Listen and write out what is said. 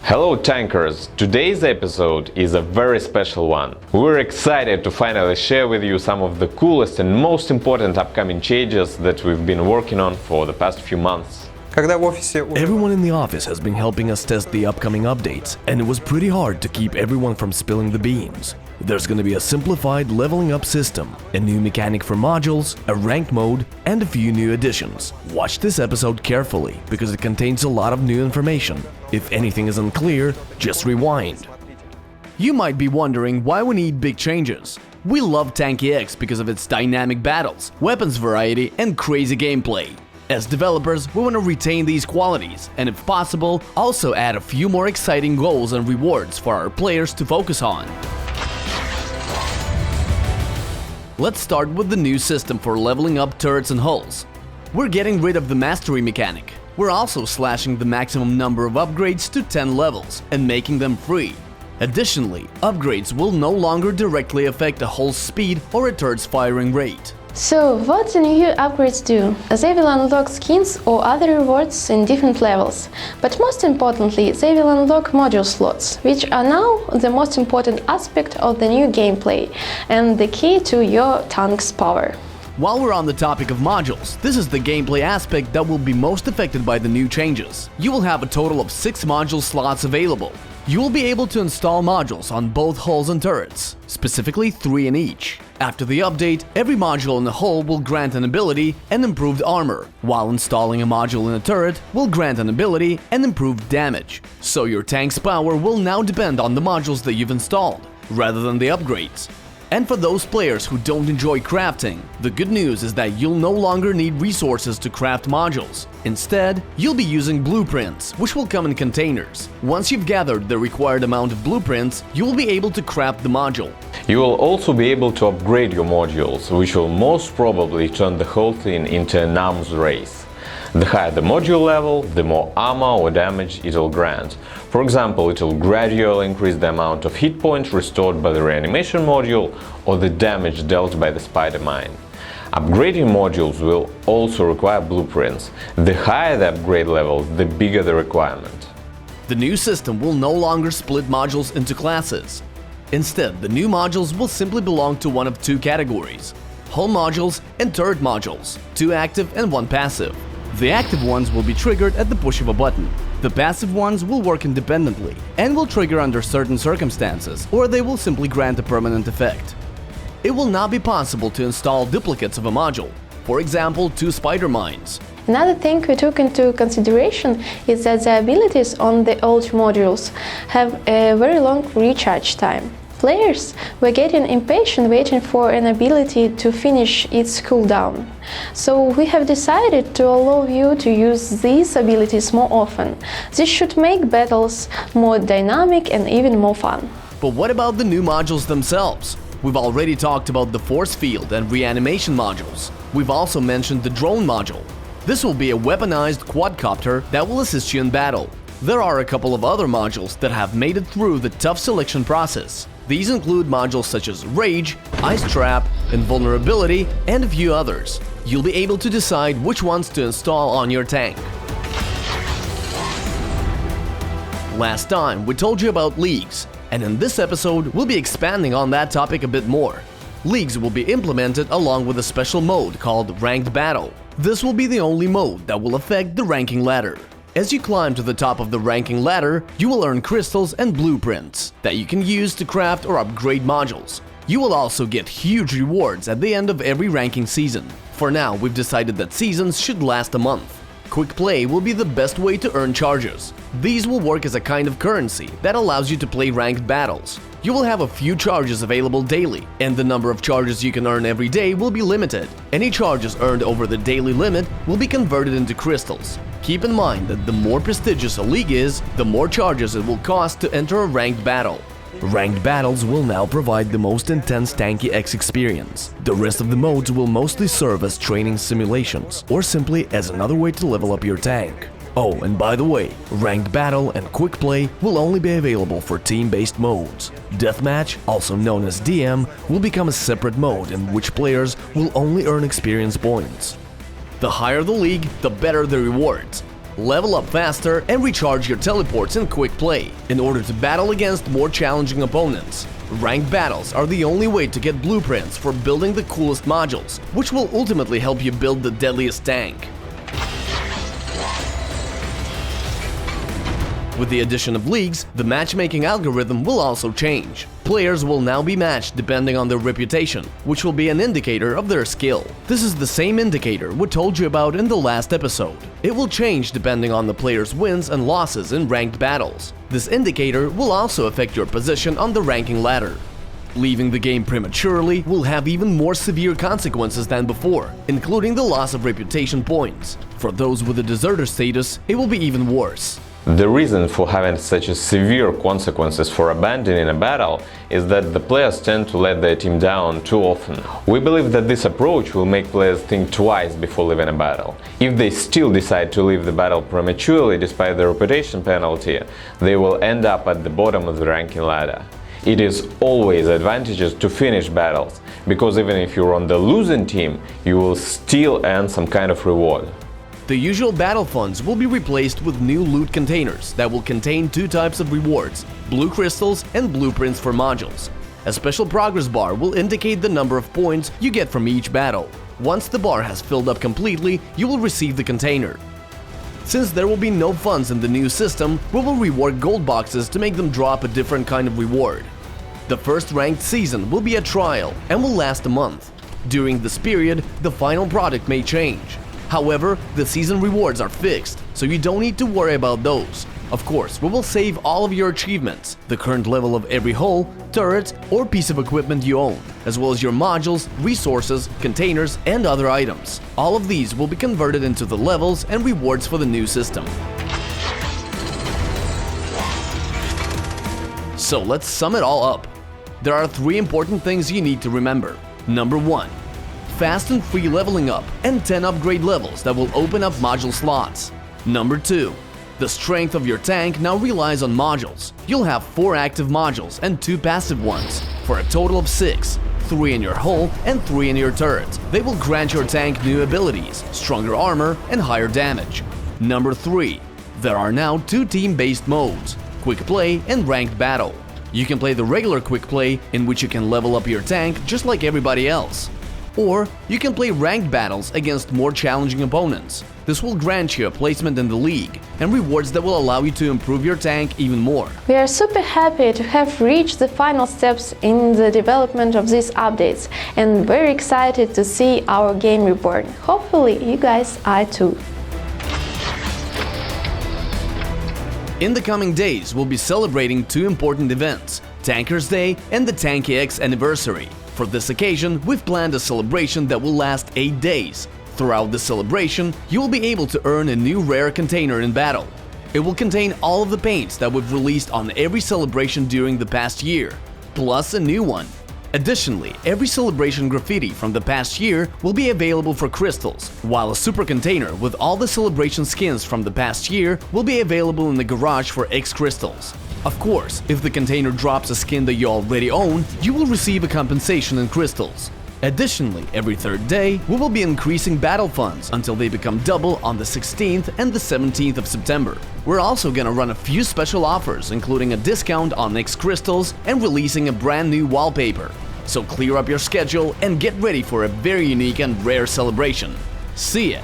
Hello tankers! Today's episode is a very special one. We're excited to finally share with you some of the coolest and most important upcoming changes that we've been working on for the past few months. Everyone in the office has been helping us test the upcoming updates, and it was pretty hard to keep everyone from spilling the beans. There's gonna be a simplified leveling up system, a new mechanic for modules, a ranked mode, and a few new additions. Watch this episode carefully, because it contains a lot of new information. If anything is unclear, just rewind. You might be wondering why we need big changes. We love Tanki X because of its dynamic battles, weapons variety, and crazy gameplay. As developers, we want to retain these qualities, and if possible, also add a few more exciting goals and rewards for our players to focus on. Let's start with the new system for leveling up turrets and hulls. We're getting rid of the mastery mechanic. We're also slashing the maximum number of upgrades to 10 levels and making them free. Additionally, upgrades will no longer directly affect a hull's speed or a turret's firing rate. So, what the new upgrades do? They will unlock skins or other rewards in different levels, but most importantly, they will unlock module slots, which are now the most important aspect of the new gameplay and the key to your tank's power. While we're on the topic of modules, this is the gameplay aspect that will be most affected by the new changes. You will have a total of 6 module slots available. You will be able to install modules on both hulls and turrets, specifically 3 in each. After the update, every module in the hull will grant an ability and improved armor, while installing a module in a turret will grant an ability and improved damage. So your tank's power will now depend on the modules that you've installed, rather than the upgrades. And for those players who don't enjoy crafting, the good news is that you'll no longer need resources to craft modules. Instead, you'll be using blueprints, which will come in containers. Once you've gathered the required amount of blueprints, you will be able to craft the module. You will also be able to upgrade your modules, which will most probably turn the whole thing into an arms race. The higher the module level, the more armor or damage it will grant. For example, it will gradually increase the amount of hit points restored by the reanimation module or the damage dealt by the spider mine. Upgrading modules will also require blueprints. The higher the upgrade level, the bigger the requirement. The new system will no longer split modules into classes. Instead, the new modules will simply belong to one of 2 categories: hull modules and turret modules, 2 active and 1 passive. The active ones will be triggered at the push of a button. The passive ones will work independently and will trigger under certain circumstances, or they will simply grant a permanent effect. It will not be possible to install duplicates of a module, for example, 2 spider mines. Another thing we took into consideration is that the abilities on the old modules have a very long recharge time. Players were getting impatient waiting for an ability to finish its cooldown. So we have decided to allow you to use these abilities more often. This should make battles more dynamic and even more fun. But what about the new modules themselves? We've already talked about the force field and reanimation modules. We've also mentioned the drone module. This will be a weaponized quadcopter that will assist you in battle. There are a couple of other modules that have made it through the tough selection process. These include modules such as Rage, Ice Trap, Invulnerability, and a few others. You'll be able to decide which ones to install on your tank. Last time, we told you about leagues, and in this episode, we'll be expanding on that topic a bit more. Leagues will be implemented along with a special mode called Ranked Battle. This will be the only mode that will affect the ranking ladder. As you climb to the top of the ranking ladder, you will earn crystals and blueprints that you can use to craft or upgrade modules. You will also get huge rewards at the end of every ranking season. For now, we've decided that seasons should last a month. Quick play will be the best way to earn charges. These will work as a kind of currency that allows you to play ranked battles. You will have a few charges available daily, and the number of charges you can earn every day will be limited. Any charges earned over the daily limit will be converted into crystals. Keep in mind that the more prestigious a league is, the more charges it will cost to enter a ranked battle. Ranked battles will now provide the most intense Tanki X experience. The rest of the modes will mostly serve as training simulations, or simply as another way to level up your tank. Oh, and by the way, Ranked Battle and Quick Play will only be available for team-based modes. Deathmatch, also known as DM, will become a separate mode in which players will only earn experience points. The higher the league, the better the rewards. level up faster, and recharge your teleports in quick play in order to battle against more challenging opponents. Ranked battles are the only way to get blueprints for building the coolest modules, which will ultimately help you build the deadliest tank. With the addition of leagues, the matchmaking algorithm will also change. Players will now be matched depending on their reputation, which will be an indicator of their skill. This is the same indicator we told you about in the last episode. It will change depending on the player's wins and losses in ranked battles. This indicator will also affect your position on the ranking ladder. Leaving the game prematurely will have even more severe consequences than before, including the loss of reputation points. For those with a deserter status, it will be even worse. The reason for having such a severe consequences for abandoning a battle is that the players tend to let their team down too often. We believe that this approach will make players think twice before leaving a battle. If they still decide to leave the battle prematurely despite the reputation penalty, they will end up at the bottom of the ranking ladder. It is always advantageous to finish battles, because even if you're on the losing team, you will still earn some kind of reward. The usual battle funds will be replaced with new loot containers that will contain two types of rewards: blue crystals and blueprints for modules. A special progress bar will indicate the number of points you get from each battle. Once the bar has filled up completely, you will receive the container. Since there will be no funds in the new system, we will reward gold boxes to make them drop a different kind of reward. The first ranked season will be a trial and will last a month. During this period, the final product may change. However, the season rewards are fixed, so you don't need to worry about those. Of course, we will save all of your achievements, the current level of every hull, turret, or piece of equipment you own, as well as your modules, resources, containers, and other items. All of these will be converted into the levels and rewards for the new system. So let's sum it all up. There are 3 important things you need to remember. Number 1. Fast and free leveling up, and 10 upgrade levels that will open up module slots. Number 2. The strength of your tank now relies on modules. You'll have 4 active modules and 2 passive ones, for a total of 6, 3 in your hull and 3 in your turret. They will grant your tank new abilities, stronger armor, and higher damage. Number 3. There are now 2 team-based modes, Quick Play and Ranked Battle. You can play the regular Quick Play, in which you can level up your tank just like everybody else. Or you can play ranked battles against more challenging opponents. This will grant you a placement in the league and rewards that will allow you to improve your tank even more. We are super happy to have reached the final steps in the development of these updates and very excited to see our game reborn. Hopefully you guys are too. In the coming days, we'll be celebrating 2 important events, Tankers Day and the Tanki X anniversary. For this occasion, we've planned a celebration that will last 8 days. Throughout the celebration, you will be able to earn a new rare container in battle. It will contain all of the paints that we've released on every celebration during the past year, plus a new one. Additionally, every celebration graffiti from the past year will be available for crystals, while a super container with all the celebration skins from the past year will be available in the garage for X crystals. Of course, if the container drops a skin that you already own, you will receive a compensation in crystals. Additionally, every 3rd day, we will be increasing battle funds until they become double on the 16th and the 17th of September. We're also gonna run a few special offers, including a discount on X crystals and releasing a brand new wallpaper. So clear up your schedule and get ready for a very unique and rare celebration. See ya!